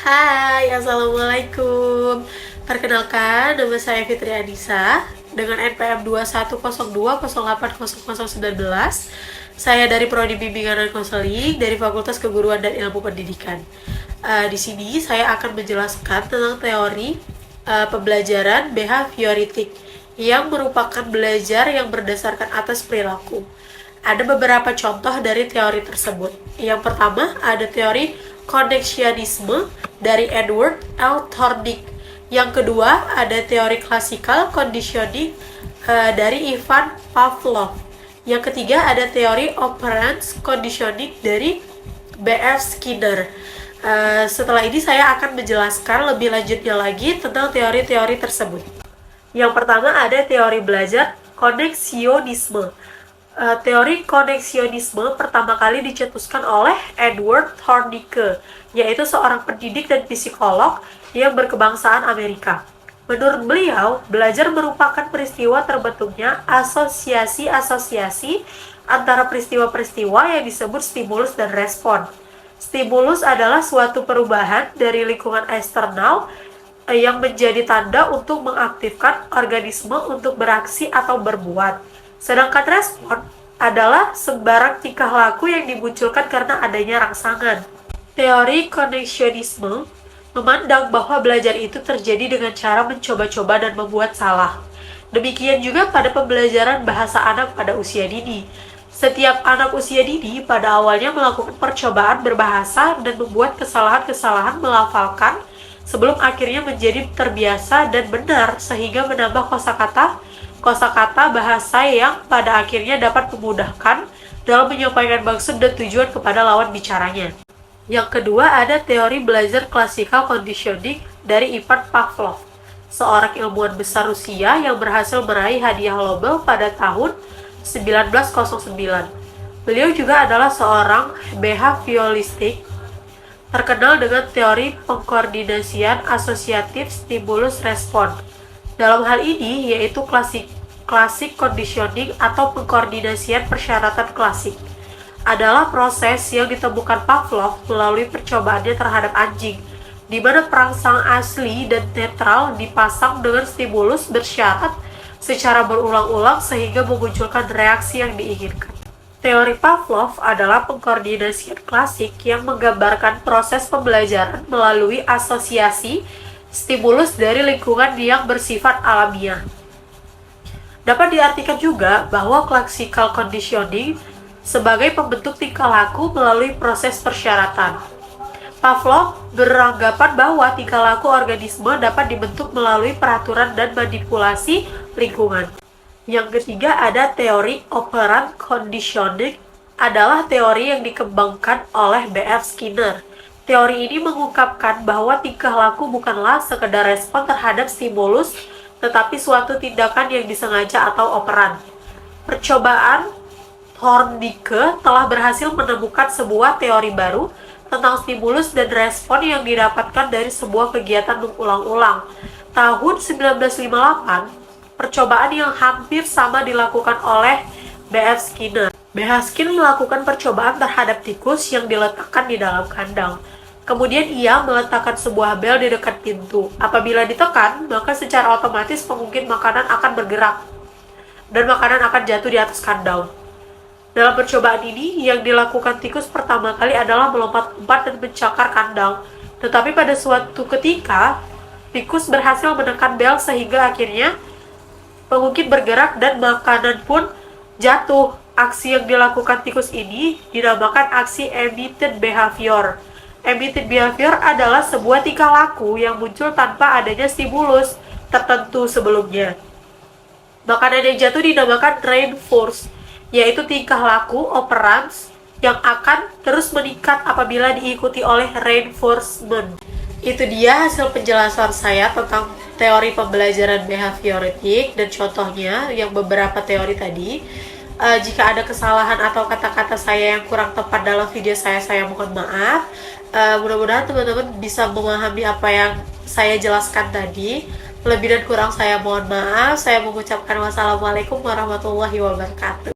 Hai, Assalamualaikum. Perkenalkan, nama saya Fitri Anissa dengan NPM 2102080019. Saya dari Prodi Bimbingan dan Konseling dari Fakultas Keguruan dan Ilmu Pendidikan. Di sini saya akan menjelaskan tentang teori pembelajaran behavioritik yang merupakan belajar yang berdasarkan atas perilaku. Ada beberapa contoh dari teori tersebut. Yang pertama, ada teori koneksionisme dari Edward L. Thorndike. Yang kedua, ada teori classical conditioning dari Ivan Pavlov. Yang ketiga, ada teori operant conditioning dari B.F. Skinner. Setelah ini saya akan menjelaskan lebih lanjutnya lagi tentang teori-teori tersebut. Yang pertama, ada teori belajar koneksionisme. Teori koneksionisme pertama kali dicetuskan oleh Edward Thorndike, yaitu seorang pendidik dan psikolog yang berkebangsaan Amerika. Menurut beliau, belajar merupakan peristiwa terbentuknya asosiasi-asosiasi antara peristiwa-peristiwa yang disebut stimulus dan respon. Stimulus adalah suatu perubahan dari lingkungan eksternal yang menjadi tanda untuk mengaktifkan organisme untuk beraksi atau berbuat. Sedangkan respon adalah sembarang tingkah laku yang dimunculkan karena adanya rangsangan. Teori koneksionisme memandang bahwa belajar itu terjadi dengan cara mencoba-coba dan membuat salah. Demikian juga pada pembelajaran bahasa anak pada usia dini. Setiap anak usia dini pada awalnya melakukan percobaan berbahasa dan membuat kesalahan-kesalahan melafalkan sebelum akhirnya menjadi terbiasa dan benar sehingga menambah kosakata bahasa yang pada akhirnya dapat memudahkan dalam menyampaikan maksud dan tujuan kepada lawan bicaranya. Yang kedua, ada teori belajar classical conditioning dari Ivan Pavlov, seorang ilmuwan besar Rusia yang berhasil meraih hadiah Nobel pada tahun 1909. Beliau juga adalah seorang behavioristik terkenal dengan teori pengkoordinasian asosiatif stimulus respon. Dalam hal ini, yaitu classic conditioning atau pengkoordinasian persyaratan klasik, adalah proses yang ditemukan Pavlov melalui percobaannya terhadap anjing, di mana perangsang asli dan netral dipasang dengan stimulus bersyarat secara berulang-ulang sehingga memunculkan reaksi yang diinginkan. Teori Pavlov adalah pengkoordinasian klasik yang menggambarkan proses pembelajaran melalui asosiasi stimulus dari lingkungan yang bersifat alamiah. Dapat diartikan juga bahwa classical conditioning sebagai pembentuk tingkah laku melalui proses persyaratan. Pavlov beranggapan bahwa tingkah laku organisme dapat dibentuk melalui peraturan dan manipulasi lingkungan. Yang ketiga, ada teori operant conditioning, adalah teori yang dikembangkan oleh B.F. Skinner. Teori ini mengungkapkan bahwa tingkah laku bukanlah sekedar respon terhadap stimulus, tetapi suatu tindakan yang disengaja atau operan. Percobaan Thorndike telah berhasil menemukan sebuah teori baru tentang stimulus dan respon yang didapatkan dari sebuah kegiatan berulang-ulang. Tahun 1958, percobaan yang hampir sama dilakukan oleh B.F. Skinner. B.F. Skinner melakukan percobaan terhadap tikus yang diletakkan di dalam kandang. Kemudian ia meletakkan sebuah bel di dekat pintu. Apabila ditekan, maka secara otomatis pengungkit makanan akan bergerak dan makanan akan jatuh di atas kandang. Dalam percobaan ini, yang dilakukan tikus pertama kali adalah melompat-lompat dan mencakar kandang. Tetapi pada suatu ketika, tikus berhasil menekan bel sehingga akhirnya pengungkit bergerak dan makanan pun jatuh. Aksi yang dilakukan tikus ini dinamakan aksi emitted behavior. Emitted behavior adalah sebuah tingkah laku yang muncul tanpa adanya stimulus tertentu sebelumnya. Makanan yang jatuh dinamakan reinforced, yaitu tingkah laku operans yang akan terus meningkat apabila diikuti oleh reinforcement. Itu dia hasil penjelasan saya tentang teori pembelajaran behavioritik dan contohnya yang beberapa teori tadi. Jika ada kesalahan atau kata-kata saya yang kurang tepat dalam video saya mohon maaf. Mudah-mudahan teman-teman bisa memahami apa yang saya jelaskan tadi. Lebih dan kurang saya mohon maaf. Saya mengucapkan wassalamualaikum warahmatullahi wabarakatuh.